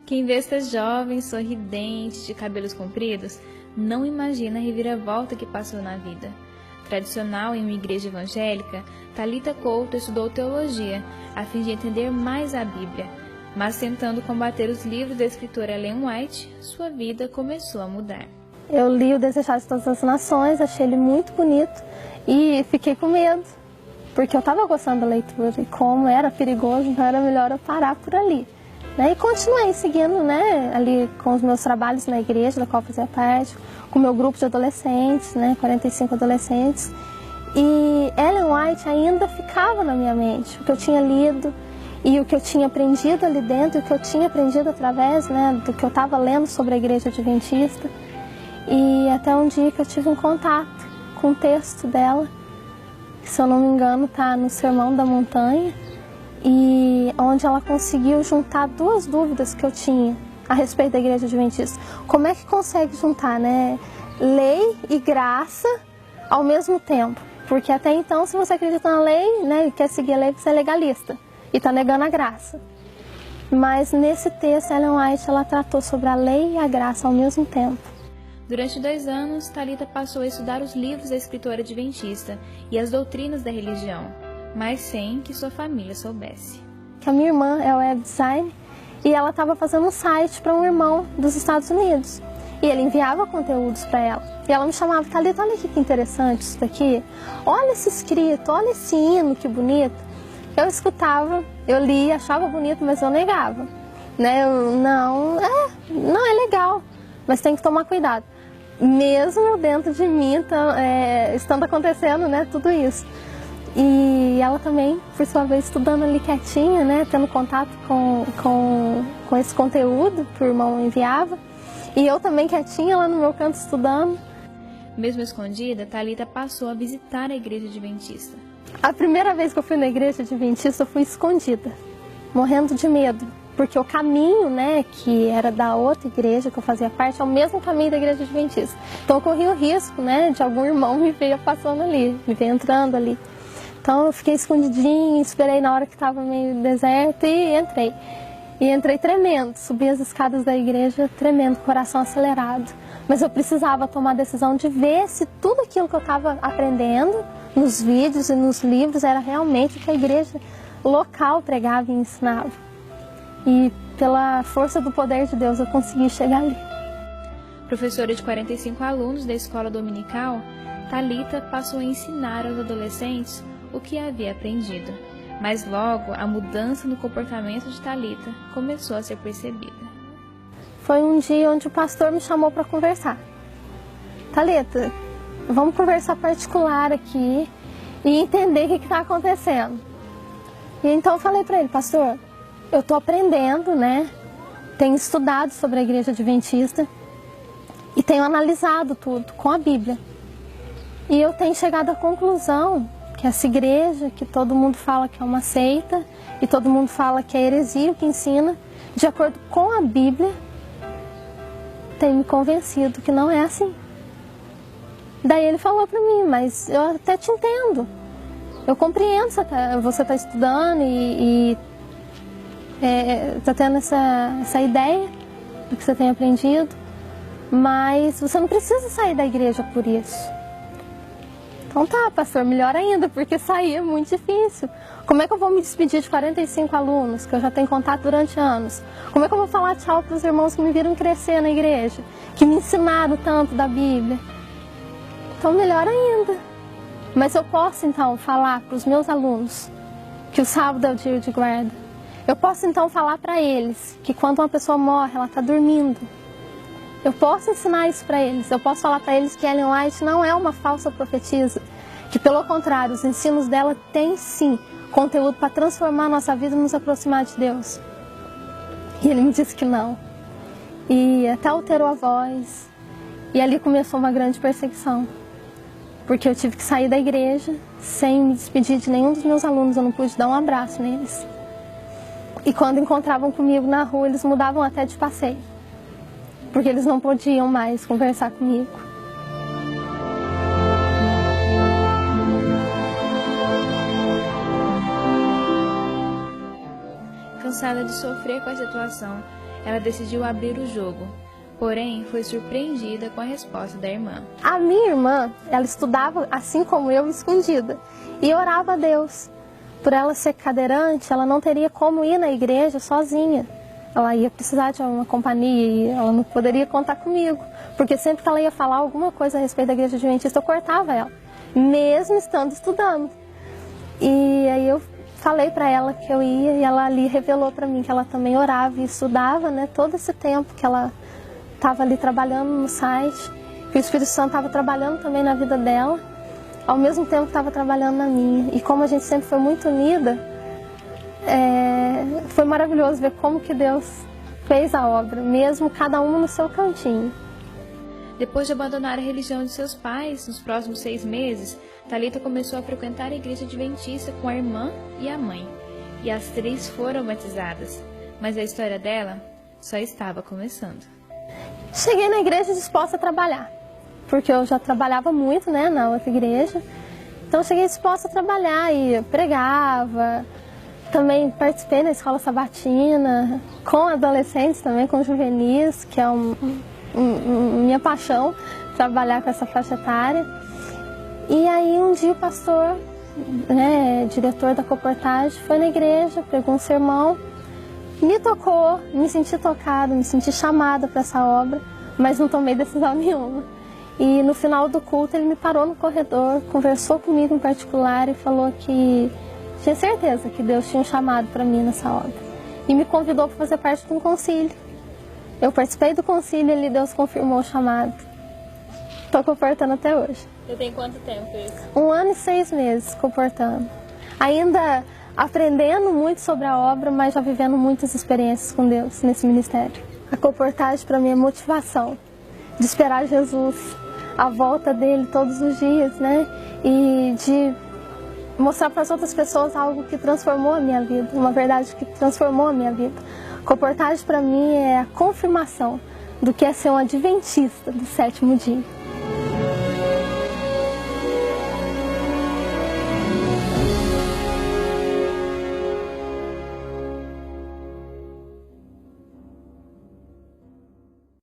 Quem vê esta jovem, sorridente, de cabelos compridos, não imagina a reviravolta que passou na vida. Tradicional em uma igreja evangélica, Thalita Couto estudou teologia, a fim de entender mais a Bíblia. Mas tentando combater os livros da escritora Ellen White, sua vida começou a mudar. Eu li O Desejado de Todas as Nações, achei ele muito bonito e fiquei com medo, porque eu estava gostando da leitura e como era perigoso, então era melhor eu parar por ali. E continuei seguindo, ali com os meus trabalhos na igreja, da qual fazia parte, com o meu grupo de adolescentes, 45 adolescentes. E Ellen White ainda ficava na minha mente, o que eu tinha lido e o que eu tinha aprendido ali dentro, o que eu tinha aprendido através do que eu estava lendo sobre a igreja adventista. E até um dia que eu tive um contato com o texto dela, que, se eu não me engano, está no Sermão da Montanha, e onde ela conseguiu juntar duas dúvidas que eu tinha a respeito da igreja adventista. Como é que consegue juntar, lei e graça ao mesmo tempo? Porque até então, se você acredita na lei, e quer seguir a lei, você é legalista e está negando a graça. Mas nesse texto, Ellen White, ela tratou sobre a lei e a graça ao mesmo tempo. Durante 2 anos, Thalita passou a estudar os livros da escritora adventista e as doutrinas da religião, mas sem que sua família soubesse. A minha irmã é web design e ela estava fazendo um site para um irmão dos Estados Unidos. E ele enviava conteúdos para ela. E ela me chamava: Thalita, olha aqui que interessante isso daqui. Olha esse escrito, olha esse hino, que bonito. Eu escutava, eu lia, achava bonito, mas eu negava. Não é legal, mas tem que tomar cuidado. Mesmo dentro de mim, estando acontecendo, tudo isso. E ela também, por sua vez, estudando ali quietinha, tendo contato com esse conteúdo que o irmão enviava. E eu também quietinha lá no meu canto estudando. Mesmo escondida, Thalita passou a visitar a igreja adventista. A primeira vez que eu fui na igreja adventista, eu fui escondida, morrendo de medo. Porque o caminho, que era da outra igreja que eu fazia parte, é o mesmo caminho da igreja adventista. Então eu corri o risco, de algum irmão me ver passando ali, me ver entrando ali. Então eu fiquei escondidinha, esperei na hora que estava meio deserto e entrei. E entrei tremendo, subi as escadas da igreja tremendo, coração acelerado. Mas eu precisava tomar a decisão de ver se tudo aquilo que eu estava aprendendo nos vídeos e nos livros era realmente o que a igreja local pregava e ensinava. E pela força do poder de Deus eu consegui chegar ali. Professora de 45 alunos da escola dominical, Thalita passou a ensinar aos adolescentes o que havia aprendido. Mas logo a mudança no comportamento de Thalita começou a ser percebida. Foi um dia onde o pastor me chamou para conversar. Thalita, vamos conversar particular aqui e entender o que está acontecendo. E então eu falei para ele: pastor, eu estou aprendendo, tenho estudado sobre a igreja adventista e tenho analisado tudo com a Bíblia. E eu tenho chegado à conclusão que essa igreja, que todo mundo fala que é uma seita, e todo mundo fala que é heresia o que ensina, de acordo com a Bíblia, tem me convencido que não é assim. Daí ele falou para mim: mas eu até te entendo, eu compreendo, você está estudando e está tendo essa ideia do que você tem aprendido, mas você não precisa sair da igreja por isso. Então tá, pastor, melhor ainda, porque sair é muito difícil. Como é que eu vou me despedir de 45 alunos, que eu já tenho contato durante anos? Como é que eu vou falar tchau para os irmãos que me viram crescer na igreja, que me ensinaram tanto da Bíblia? Então melhor ainda. Mas eu posso então falar para os meus alunos que o sábado é o dia de guarda. Eu posso então falar para eles que quando uma pessoa morre, ela está dormindo. Eu posso ensinar isso para eles. Eu posso falar para eles que Ellen White não é uma falsa profetisa, que pelo contrário, os ensinos dela têm sim conteúdo para transformar a nossa vida e nos aproximar de Deus. E ele me disse que não. E até alterou a voz. E ali começou uma grande perseguição. Porque eu tive que sair da igreja sem me despedir de nenhum dos meus alunos. Eu não pude dar um abraço neles. E quando encontravam comigo na rua, eles mudavam até de passeio. Porque eles não podiam mais conversar comigo. Cansada de sofrer com a situação, ela decidiu abrir o jogo. Porém, foi surpreendida com a resposta da irmã. A minha irmã, ela estudava assim como eu, escondida, e orava a Deus. Por ela ser cadeirante, ela não teria como ir na igreja sozinha. Ela ia precisar de uma companhia e ela não poderia contar comigo, porque sempre que ela ia falar alguma coisa a respeito da igreja adventista, eu cortava ela, mesmo estando estudando. E aí eu falei para ela que eu ia e ela ali revelou para mim que ela também orava e estudava, né, todo esse tempo que ela estava ali trabalhando no site, que o Espírito Santo estava trabalhando também na vida dela, ao mesmo tempo que estava trabalhando na minha. E como a gente sempre foi muito unida, foi maravilhoso ver como que Deus fez a obra, mesmo cada um no seu cantinho. Depois de abandonar a religião de seus pais, nos próximos 6 meses, Thalita começou a frequentar a igreja adventista com a irmã e a mãe. E as 3 foram batizadas. Mas a história dela só estava começando. Cheguei na igreja disposta a trabalhar, porque eu já trabalhava muito, né, na outra igreja. Então cheguei disposta a trabalhar e pregava. Também participei na escola sabatina, com adolescentes também, com juvenis, que é minha paixão, trabalhar com essa faixa etária. E aí um dia o pastor, né, diretor da Coportage, foi na igreja, pregou um sermão, me tocou, me senti tocada, me senti chamada para essa obra, mas não tomei decisão nenhuma. E no final do culto ele me parou no corredor, conversou comigo em particular e falou que tinha certeza que Deus tinha um chamado para mim nessa obra. E me convidou para fazer parte de um concílio. Eu participei do concílio e Deus confirmou o chamado. Estou comportando até hoje. Você tem quanto tempo isso? 1 ano e 6 meses comportando. Ainda aprendendo muito sobre a obra, mas já vivendo muitas experiências com Deus nesse ministério. A Coportage para mim é motivação de esperar Jesus, a volta dele todos os dias, né? E de mostrar para as outras pessoas algo que transformou a minha vida, uma verdade que transformou a minha vida. Coportage para mim é a confirmação do que é ser um adventista do 7º dia.